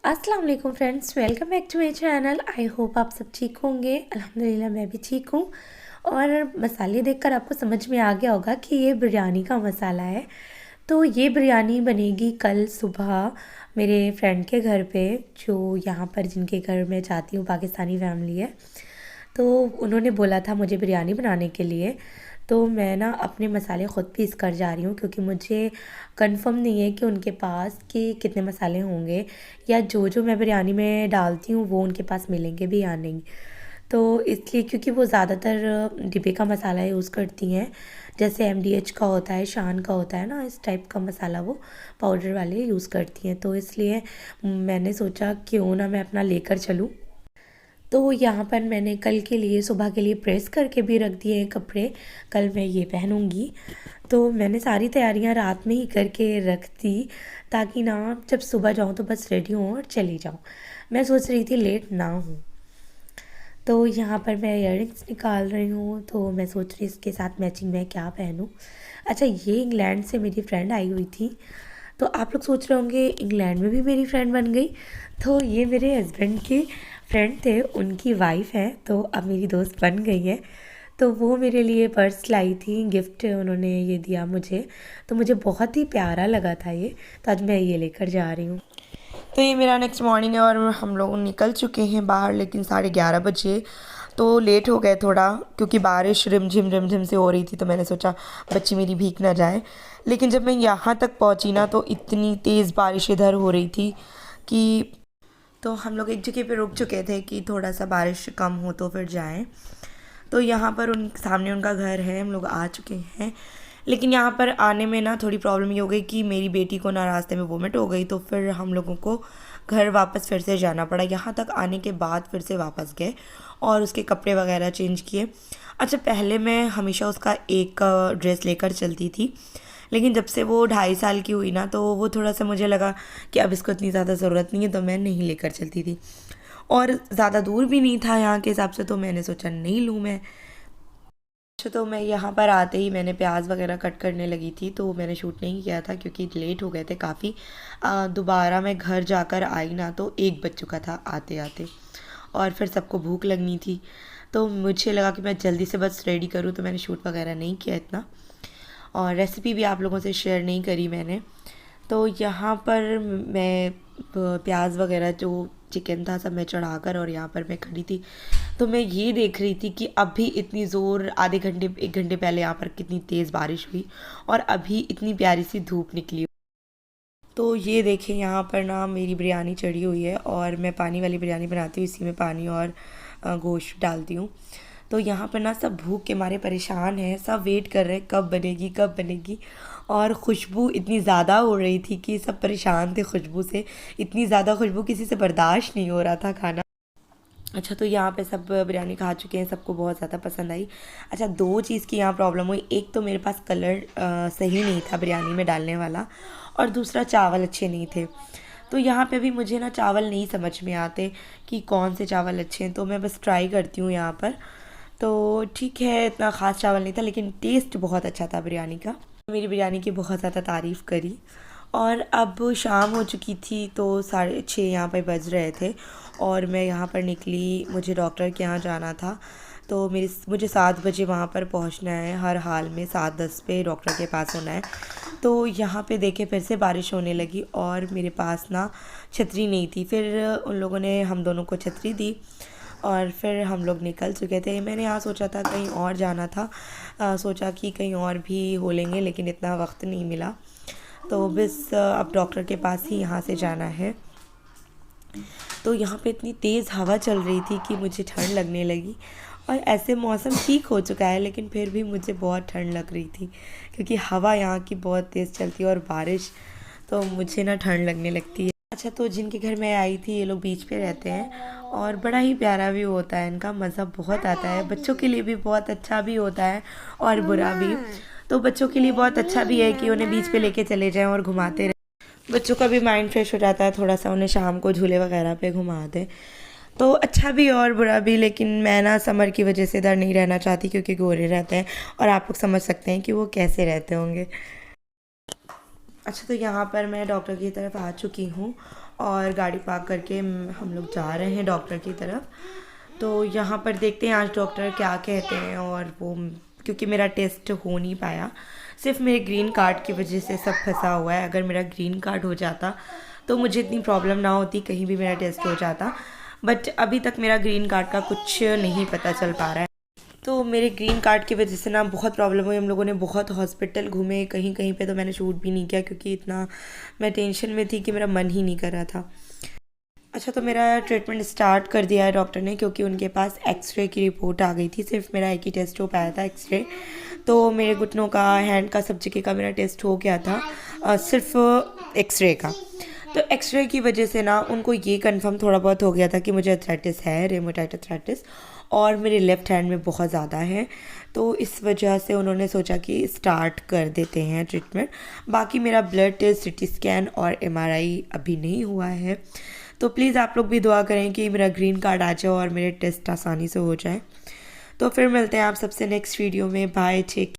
अस्सलाम वालेकुम friends, welcome back to my channel. I hope आप सब ठीक होंगे। अल्हम्दुलिल्लाह मैं भी ठीक हूँ। और मसाले देखकर आपको समझ में आ गया होगा कि ये बिरयानी का मसाला है। तो ये बिरयानी बनेगी कल सुबह मेरे फ्रेंड के घर पे, जो यहाँ पर जिनके घर मैं जाती हूँ, पाकिस्तानी फैमिली है। तो उन्होंने बोला था मुझे बिरयानी बनाने के लिए। तो मैं ना अपने मसाले ख़ुद पीस कर जा रही हूँ, क्योंकि मुझे कंफर्म नहीं है कि उनके पास कि कितने मसाले होंगे, या जो जो मैं बिरयानी में डालती हूँ वो उनके पास मिलेंगे भी या नहीं। तो इसलिए, क्योंकि वो ज़्यादातर डिब्बे का मसाला यूज़ करती हैं, जैसे MDH का होता है, शान का होता है ना, इस टाइप का मसाला वो पाउडर वाले यूज़ करती हैं। तो इसलिए मैंने सोचा क्यों ना मैं अपना लेकर चलूँ। तो यहाँ पर मैंने कल के लिए, सुबह के लिए प्रेस करके भी रख दिए हैं कपड़े। कल मैं ये पहनूँगी। तो मैंने सारी तैयारियाँ रात में ही करके रख दी, ताकि ना जब सुबह जाऊँ तो बस रेडी हूँ और चली जाऊँ। मैं सोच रही थी लेट ना हूँ। तो यहाँ पर मैं इयररिंग्स निकाल रही हूँ, तो मैं सोच रही इसके साथ मैचिंग मैं क्या पहनूँ। अच्छा, ये इंग्लैंड से मेरी फ्रेंड आई हुई थी। तो आप लोग सोच रहे होंगे इंग्लैंड में भी मेरी फ्रेंड बन गई। तो ये मेरे हस्बैंड के फ्रेंड थे, उनकी वाइफ है, तो अब मेरी दोस्त बन गई है। तो वो मेरे लिए पर्स लाई थी, गिफ्ट उन्होंने ये दिया मुझे। तो मुझे बहुत ही प्यारा लगा था ये, तो आज मैं ये लेकर जा रही हूँ। तो ये मेरा नेक्स्ट मॉर्निंग है और हम लोग निकल चुके हैं बाहर, लेकिन 11:30 बजे। तो लेट हो गए थोड़ा, क्योंकि बारिश रिमझिम से हो रही थी। तो मैंने सोचा बच्ची मेरी भीग ना जाए। लेकिन जब मैं यहाँ तक पहुँची ना, तो इतनी तेज़ बारिश इधर हो रही थी कि तो हम लोग एक जगह पे रुक चुके थे कि थोड़ा सा बारिश कम हो तो फिर जाएं। तो यहाँ पर उन सामने उनका घर है, हम लोग आ चुके हैं। लेकिन यहाँ पर आने में ना थोड़ी प्रॉब्लम ये हो गई कि मेरी बेटी को ना रास्ते में वोमिट हो गई, तो फिर हम लोगों को घर वापस फिर से जाना पड़ा। यहाँ तक आने के बाद फिर से वापस गए और उसके कपड़े वगैरह चेंज किए। अच्छा, पहले मैं हमेशा उसका एक ड्रेस लेकर चलती थी, लेकिन जब से वो 2.5 साल की हुई ना, तो वो थोड़ा सा मुझे लगा कि अब इसको इतनी ज़्यादा ज़रूरत नहीं है, तो मैं नहीं लेकर चलती थी। और ज़्यादा दूर भी नहीं था यहाँ के हिसाब से, तो मैंने सोचा नहीं लूँ मैं। अच्छा, तो मैं यहाँ पर आते ही मैंने प्याज वगैरह कट करने लगी थी, तो मैंने शूट नहीं किया था क्योंकि लेट हो गए थे काफ़ी। दोबारा मैं घर जाकर आई ना, तो 1 बज चुका था आते आते, और फिर सबको भूख लगनी थी। तो मुझे लगा कि मैं जल्दी से बस रेडी करूँ, तो मैंने शूट वगैरह नहीं किया इतना, और रेसिपी भी आप लोगों से शेयर नहीं करी मैंने। तो यहाँ पर मैं प्याज वगैरह जो चिकन था सब मैं चढ़ाकर, और यहाँ पर मैं खड़ी थी। तो मैं ये देख रही थी कि अभी इतनी ज़ोर, आधे घंटे 1 घंटे पहले यहाँ पर कितनी तेज़ बारिश हुई, और अभी इतनी प्यारी सी धूप निकली। तो ये देखें, यहाँ पर ना मेरी बिरयानी चढ़ी हुई है, और मैं पानी वाली बिरयानी बनाती हूँ, इसी में पानी और गोश्त डालती हूँ। तो यहाँ पर ना सब भूख के मारे परेशान हैं, सब वेट कर रहे हैं कब बनेगी कब बनेगी। और खुशबू इतनी ज़्यादा हो रही थी कि सब परेशान थे खुशबू से। इतनी ज़्यादा खुशबू किसी से बर्दाश्त नहीं हो रहा था खाना। अच्छा, तो यहाँ पे सब बिरयानी खा चुके हैं, सबको बहुत ज़्यादा पसंद आई। अच्छा, 2 चीज़ की यहाँ प्रॉब्लम हुई। एक तो मेरे पास कलर सही नहीं था बिरयानी में डालने वाला, और दूसरा चावल अच्छे नहीं थे। तो यहाँ पे भी मुझे ना चावल नहीं समझ में आते कि कौन से चावल अच्छे हैं, तो मैं बस ट्राई करती हूँ यहाँ पर। तो ठीक है, इतना ख़ास चावल नहीं था, लेकिन टेस्ट बहुत अच्छा था बिरयानी का। मेरी बिरयानी की बहुत ज़्यादा तारीफ़ करी। और अब शाम हो चुकी थी, तो 6:30 यहाँ पर बज रहे थे, और मैं यहाँ पर निकली। मुझे डॉक्टर के यहाँ जाना था, तो मुझे 7 बजे वहाँ पर पहुँचना है। हर हाल में 7:10 पे डॉक्टर के पास होना है। तो यहाँ पे देखे फिर से बारिश होने लगी, और मेरे पास ना छतरी नहीं थी। फिर उन लोगों ने हम दोनों को छतरी दी, और फिर हम लोग निकल चुके थे। मैंने यहाँ सोचा था कहीं और जाना था, सोचा कि कहीं और भी हो लेंगे, लेकिन इतना वक्त नहीं मिला। तो बस अब डॉक्टर के पास ही यहाँ से जाना है। तो यहाँ पे इतनी तेज़ हवा चल रही थी कि मुझे ठंड लगने लगी। और ऐसे मौसम ठीक हो चुका है, लेकिन फिर भी मुझे बहुत ठंड लग रही थी, क्योंकि हवा यहाँ की बहुत तेज़ चलती है और बारिश, तो मुझे ना ठंड लगने लगती है। अच्छा, तो जिनके घर मैं आई थी, ये लोग बीच पे रहते हैं, और बड़ा ही प्यारा व्यू होता है इनका, मज़ा बहुत आता है। बच्चों के लिए भी बहुत अच्छा भी होता है और बुरा भी। तो बच्चों के लिए बहुत अच्छा भी है कि उन्हें बीच पे लेके चले जाएं और घुमाते रहें। बच्चों का भी माइंड फ्रेश हो जाता है, थोड़ा सा उन्हें शाम को झूले वगैरह पे घुमा दें, तो अच्छा भी और बुरा भी। लेकिन मैं ना समर की वजह से इधर नहीं रहना चाहती, क्योंकि गोरे रहते हैं, और आप लोग समझ सकते हैं कि वो कैसे रहते होंगे। अच्छा, तो यहाँ पर मैं डॉक्टर की तरफ आ चुकी हूँ, और गाड़ी पार्क करके हम लोग जा रहे हैं डॉक्टर की तरफ। तो यहाँ पर देखते हैं आज डॉक्टर क्या कहते हैं। और वो क्योंकि मेरा टेस्ट हो नहीं पाया, सिर्फ मेरे ग्रीन कार्ड की वजह से सब फंसा हुआ है। अगर मेरा ग्रीन कार्ड हो जाता तो मुझे इतनी प्रॉब्लम ना होती, कहीं भी मेरा टेस्ट हो जाता। बट अभी तक मेरा ग्रीन कार्ड का कुछ नहीं पता चल पा रहा है। तो मेरे ग्रीन कार्ड की वजह से ना बहुत प्रॉब्लम हुई। हम लोगों ने बहुत हॉस्पिटल घूमे, कहीं कहीं पे तो मैंने शूट भी नहीं किया क्योंकि इतना मैं टेंशन में थी कि मेरा मन ही नहीं कर रहा था। अच्छा, तो मेरा ट्रीटमेंट स्टार्ट कर दिया है डॉक्टर ने, क्योंकि उनके पास एक्सरे की रिपोर्ट आ गई थी। सिर्फ मेरा एक ही टेस्ट हो पाया था, एक्सरे। तो मेरे घुटनों का, हैंड का, सब जगह का मेरा टेस्ट हो गया था, सिर्फ एक्सरे का। तो एक्सरे की वजह से ना उनको ये कंफर्म थोड़ा बहुत हो गया था कि मुझे अर्थराइटिस है, रेमेटॉइड अर्थराइटिस, और मेरे लेफ़्ट हैंड में बहुत ज़्यादा है। तो इस वजह से उन्होंने सोचा कि स्टार्ट कर देते हैं ट्रीटमेंट। बाकी मेरा ब्लड टेस्ट, सिटी स्कैन और MRI अभी नहीं हुआ है। तो प्लीज़ आप लोग भी दुआ करें कि मेरा ग्रीन कार्ड आ जाए और मेरे टेस्ट आसानी से हो जाए। तो फिर मिलते हैं आप सबसे नेक्स्ट वीडियो में। Bye, take